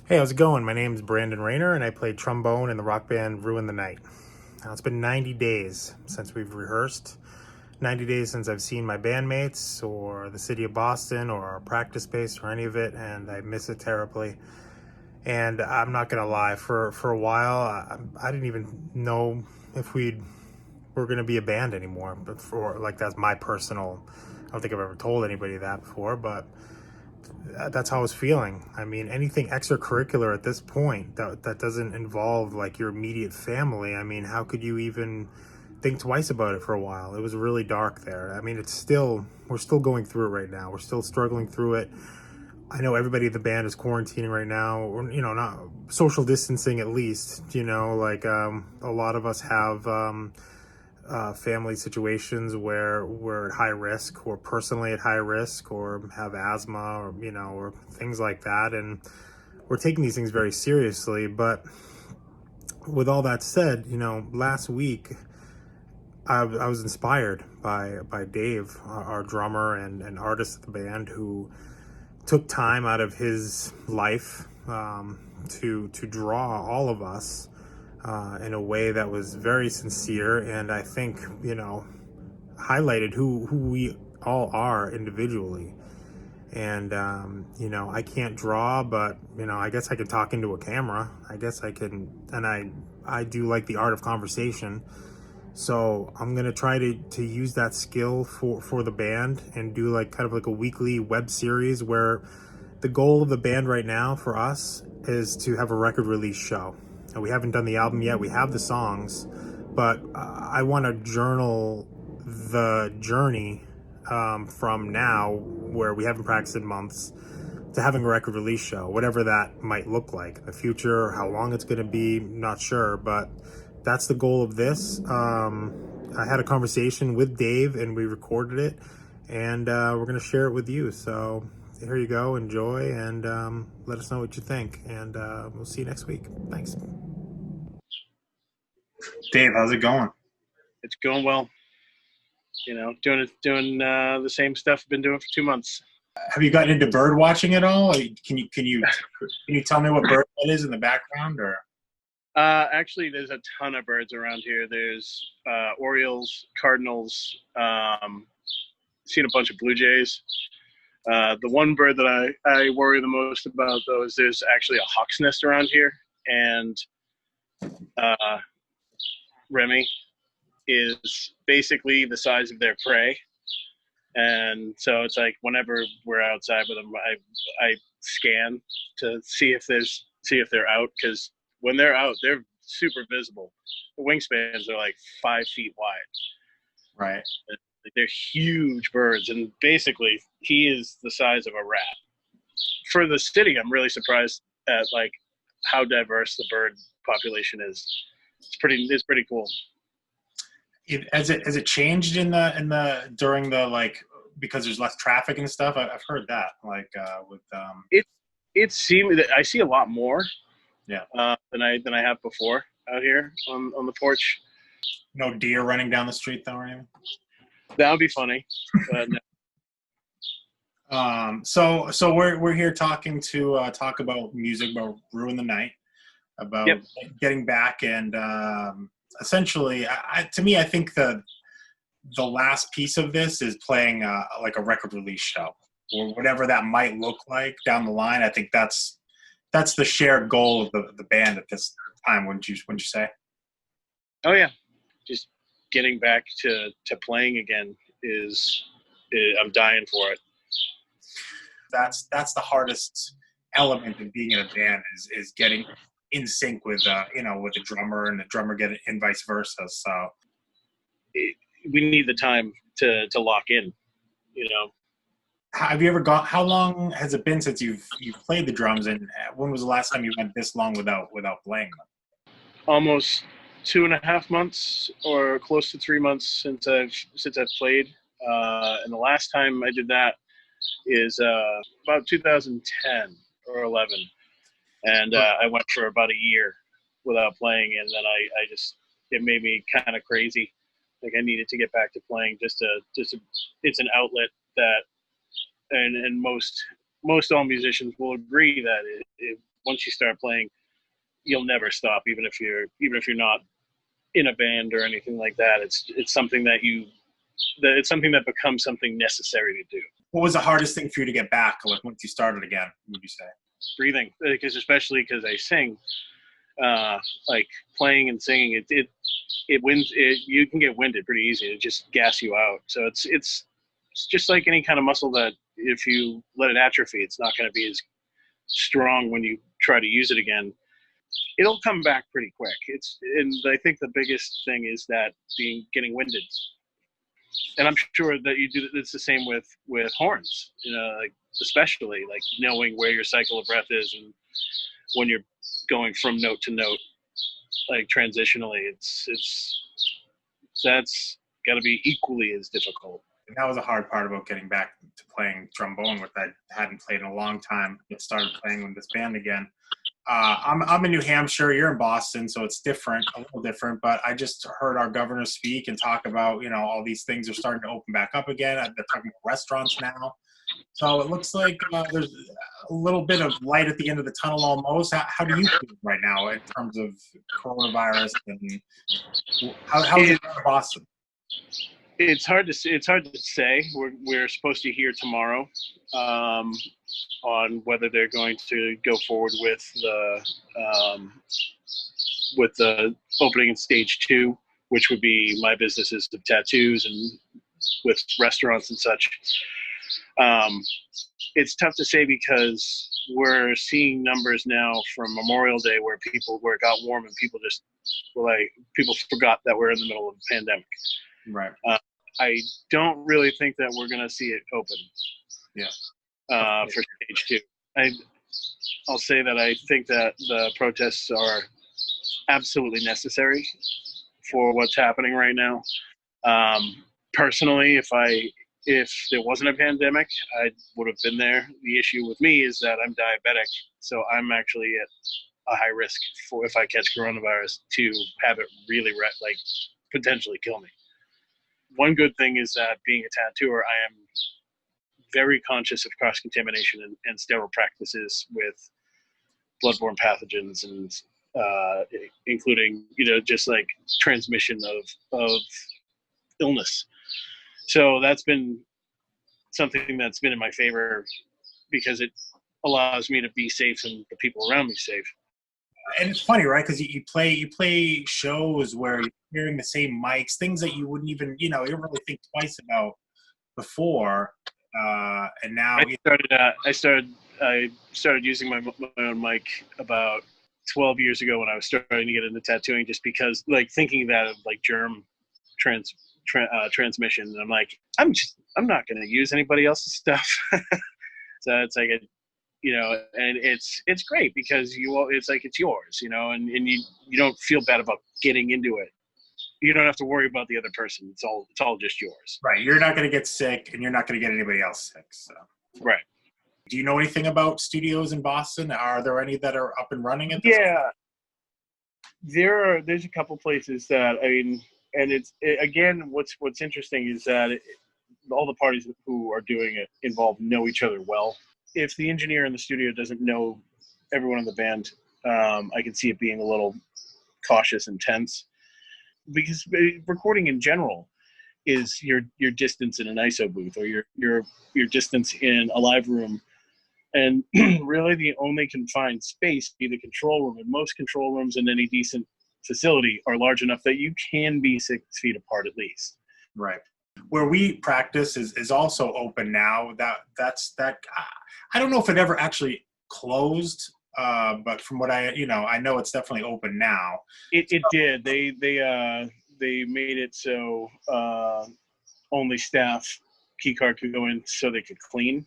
Hey, how's it going? My name's Brandon Rayner, and I play trombone in the rock band Ruin the Night. Now, it's been 90 days since we've rehearsed, 90 days since I've seen my bandmates, or the city of Boston, or our practice space, or any of it, and I miss it terribly. And I'm not gonna lie, for a while, I didn't even know if were gonna be a band anymore. But that's my personal. I don't think I've ever told anybody that before, but that's how I was feeling. I mean, anything extracurricular at this point that doesn't involve like your immediate family. I mean, how could you even think twice about it for a while? It was really dark there. I mean, we're still going through it right now. We're still struggling through it. I know everybody in the band is quarantining right now, or not social distancing at least. A lot of us have family situations where we're at high risk, or personally at high risk, or have asthma, or or things like that, and we're taking these things very seriously. But with all that said, last week I was inspired by Dave, our drummer and artist of the band, who took time out of his life to draw all of us in a way that was very sincere, and I think highlighted who we all are individually. And I can't draw, but I guess I can talk into a camera. I guess I can, and I do like the art of conversation. So I'm gonna try to use that skill for the band, and do like kind of like a weekly web series where the goal of the band right now for us is to have a record release show. And we haven't done the album yet. We have the songs, but I want to journal the journey from now, where we haven't practiced in months, to having a record release show, whatever that might look like in the future. How long it's going to be, not sure, but that's the goal of this. I had a conversation with Dave, and we recorded it, and we're going to share it with you. So here you go. Enjoy, and let us know what you think. And we'll see you next week. Thanks. Dave, how's it going? It's going well. Doing the same stuff I've been doing for 2 months. Have you gotten into bird watching at all? Can you tell me what bird that is in the background? Or Actually, there's a ton of birds around here. There's orioles, cardinals. Seen a bunch of blue jays. The one bird that I worry the most about, though, is there's actually a hawk's nest around here, and Remy is basically the size of their prey. And so it's like whenever we're outside with them, I scan to see if they're out, because when they're out, they're super visible. The wingspans are like 5 feet wide. right. They're huge birds, and basically he is the size of a rat. For the city, I'm really surprised at like how diverse the bird population is. It's pretty cool. Has it changed in the during the like, because there's less traffic and stuff? I've heard that, like with It it seems that I see a lot more yeah, than I have before out here on the porch. no deer running down the street though or anything. That would be funny. But no. So we're here talking to talk about music, about Ruin the Night, about Yep. getting back, and essentially, to me, I think the last piece of this is playing like a record release show, or whatever that might look like down the line. I think that's the shared goal of the band at this time. Wouldn't you say? Oh yeah, just getting back to playing again is I'm dying for it. That's the hardest element of being in a band, is getting in sync with with the drummer, and the drummer get it, and vice versa. So it. We need the time to lock in. You know, have you ever got, how long has it been since you've played the drums, and when was the last time you went this long without playing them? almost 2.5 months or close to 3 months since I've played. And the last time I did that is about 2010 or 11, and I went for about a year without playing, and then I just it made me kind of crazy. Like I needed to get back to playing just to it's an outlet that and most all musicians will agree that once you start playing, you'll never stop, even if you're not in a band or anything like that. It's something it's something that becomes something necessary to do. What was the hardest thing for you to get back, like once you started again, would you say? Breathing, especially because I sing, like playing and singing, it wins. You can get winded pretty easy. It just gas you out. So it's just like any kind of muscle that if you let it atrophy, it's not going to be as strong when you try to use it again. It'll come back pretty quick. And I think the biggest thing is that getting winded. And I'm sure that you do. It's the same with horns, like especially like knowing where your cycle of breath is and when you're going from note to note, like transitionally. That's got to be equally as difficult. And that was a hard part about getting back to playing trombone, which I hadn't played in a long time. I started playing with this band again. I'm in New Hampshire. You're in Boston, so it's different, a little different. But I just heard our governor speak and talk about, all these things are starting to open back up again. They're talking about restaurants now. So it looks like there's a little bit of light at the end of the tunnel almost. How do you feel right now in terms of coronavirus, and how is it in Boston? It's hard to say. We're supposed to hear tomorrow on whether they're going to go forward with the opening in stage 2, which would be my businesses of tattoos and with restaurants and such. It's tough to say because we're seeing numbers now from Memorial Day where it got warm and people forgot that we're in the middle of a pandemic. Right. I don't really think that we're going to see it open. Yeah. For stage 2. I'll say that I think that the protests are absolutely necessary for what's happening right now. Personally, if there wasn't a pandemic, I would have been there. The issue with me is that I'm diabetic, so I'm actually at a high risk for, if I catch coronavirus, to have it really potentially kill me. One good thing is that being a tattooer, I am very conscious of cross-contamination and sterile practices with bloodborne pathogens and including, just like transmission of illness. So that's been something that's been in my favor because it allows me to be safe and the people around me safe. And it's funny, right? Because you play shows where you're hearing the same mics, things that you wouldn't even, you don't really think twice about before. And now I started using my own mic about 12 years ago when I was starting to get into tattooing, just because thinking that of germ transmission. And I'm like, I'm not going to use anybody else's stuff. So it's like and it's great because it's yours, and you don't feel bad about getting into it. You don't have to worry about the other person. It's all just yours. Right. You're not going to get sick, and you're not going to get anybody else sick. So. Right. Do you know anything about studios in Boston? Are there any that are up and running at this point? Yeah. There's a couple places that, and again, what's interesting is that all the parties who are doing it involved know each other well. If the engineer in the studio doesn't know everyone in the band, I can see it being a little cautious and tense, because recording in general is your distance in an ISO booth or your distance in a live room, and really the only confined space be the control room. And most control rooms in any decent facility are large enough that you can be 6 feet apart at least. Right. Where we practice is also open now. That's I don't know if it ever actually closed, but from what I know it's definitely open now. It did. They made it so only staff key card could go in so they could clean.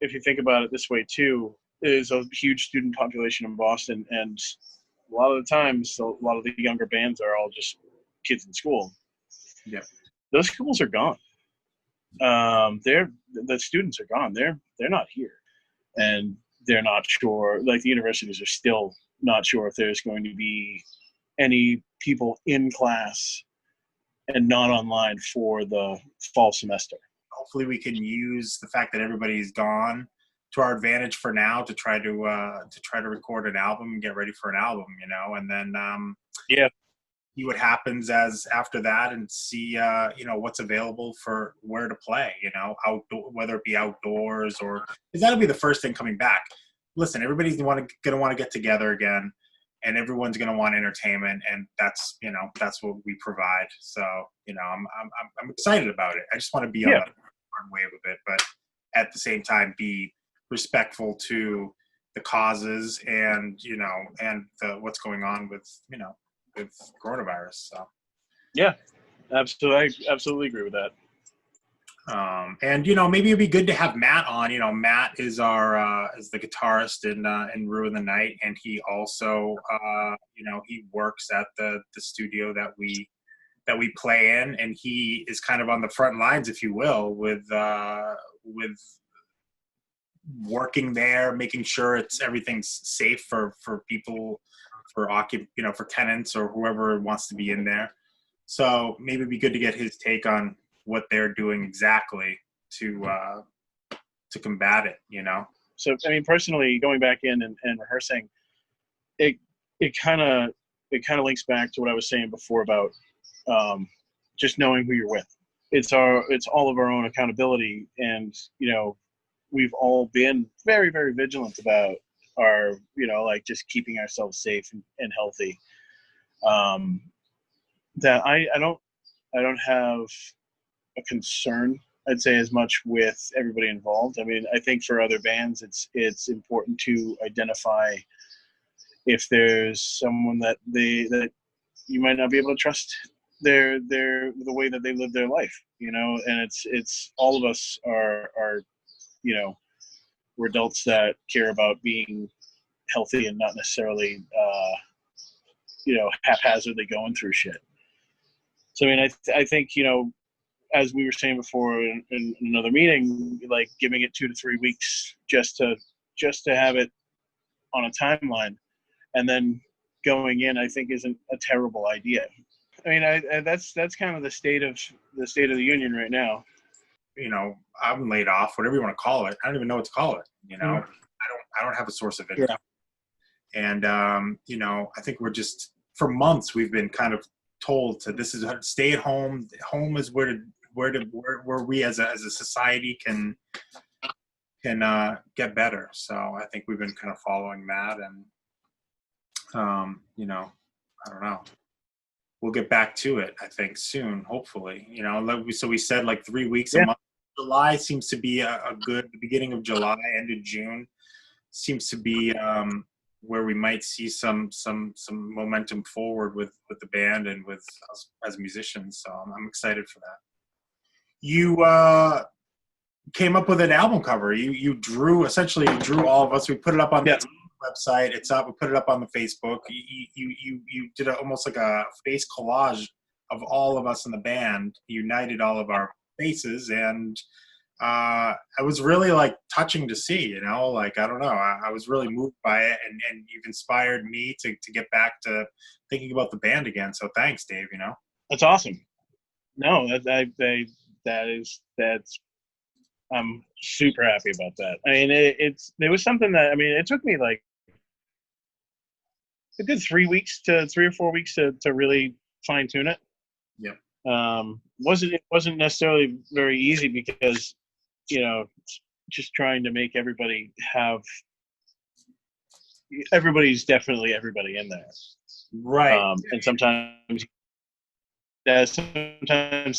If you think about it this way too, there's a huge student population in Boston, and a lot of the times, a lot of the younger bands are all just kids in school. Yeah. Those schools are gone. The students are gone. They're not here, and they're not sure. The universities are still not sure if there's going to be any people in class and not online for the fall semester. Hopefully, we can use the fact that everybody's gone to our advantage for now to try to record an album and get ready for an album, and then Yeah. see what happens as after that, and see what's available for where to play, outdoor, whether it be outdoors or, because that'll be the first thing coming back. Listen, everybody's gonna want to get together again, and everyone's gonna want entertainment, and that's what we provide. So I'm excited about it. I just want to be on the front wave of it, but at the same time be respectful to the causes and what's going on with coronavirus. So Yeah, absolutely. I absolutely agree with that. And maybe it'd be good to have Matt on. Matt is our is the guitarist in Ruin the Night, and he also he works at the studio that we play in, and he is kind of on the front lines, if you will, with working there, making sure everything's safe for people, for for tenants or whoever wants to be in there. So maybe it'd be good to get his take on what they're doing exactly to combat it. So I mean, personally, going back in and rehearsing, it kind of links back to what I was saying before about just knowing who you're with. It's all of our own accountability, and we've all been very, very vigilant about our like just keeping ourselves safe and healthy. That I don't have a concern, I'd say, as much with everybody involved. I mean, I think for other bands, it's important to identify if there's someone that you might not be able to trust the way that they live their life, and it's all of us are we're adults that care about being healthy and not necessarily haphazardly going through shit. So I mean, I think as we were saying before in another meeting, like giving it 2 to 3 weeks just to have it on a timeline, and then going in, I think isn't a terrible idea. I mean, that's kind of the state of the union right now. I'm laid off, whatever you want to call it. I don't even know what to call it. Mm-hmm. I don't have a source of income. Yeah. And I think we're just, for months we've been kind of told to, this is stay at home. Home is where we as a society can get better. So I think we've been kind of following that, and I don't know. We'll get back to it, I think, soon, hopefully. So we said like 3 weeks a month. July seems to be a good, the beginning of July, end of June seems to be where we might see some momentum forward with the band and with us as musicians. So I'm excited for that. You came up with an album cover. You drew all of us. We put it up on the website. It's up. We put it up on the Facebook. You did almost like a face collage of all of us in the band. You united all of our faces, and it was really like touching to see. Like, I don't know. I was really moved by it, and you've inspired me to get back to thinking about the band again. So thanks, Dave. That's awesome. No, that's I'm super happy about that. I mean, it was something that, I mean, it took me like a good 3 or 4 weeks to really fine tune it. Yeah. It wasn't necessarily very easy because, just trying to make everybody's definitely everybody in there. Right. And sometimes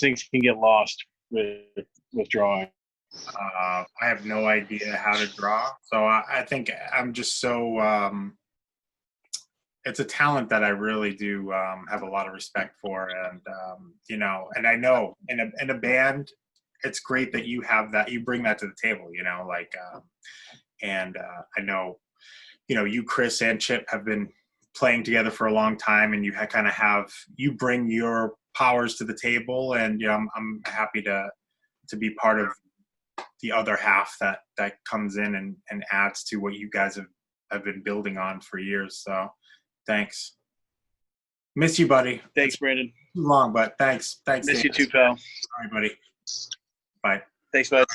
things can get lost with drawing. I have no idea how to draw, so I think I'm just so it's a talent that I really do have a lot of respect for, and and I know in a band, it's great that you have that, you bring that to the table, and I know you, Chris, and Chip have been playing together for a long time, and you bring your powers to the table, and I'm happy to be part of the other half that comes in and adds to what you guys have been building on for years. So thanks. Miss you, buddy. Thanks, Brandon. Too long, but thanks. Miss Dave. you too, pal. Sorry, buddy. Bye. Thanks, bud.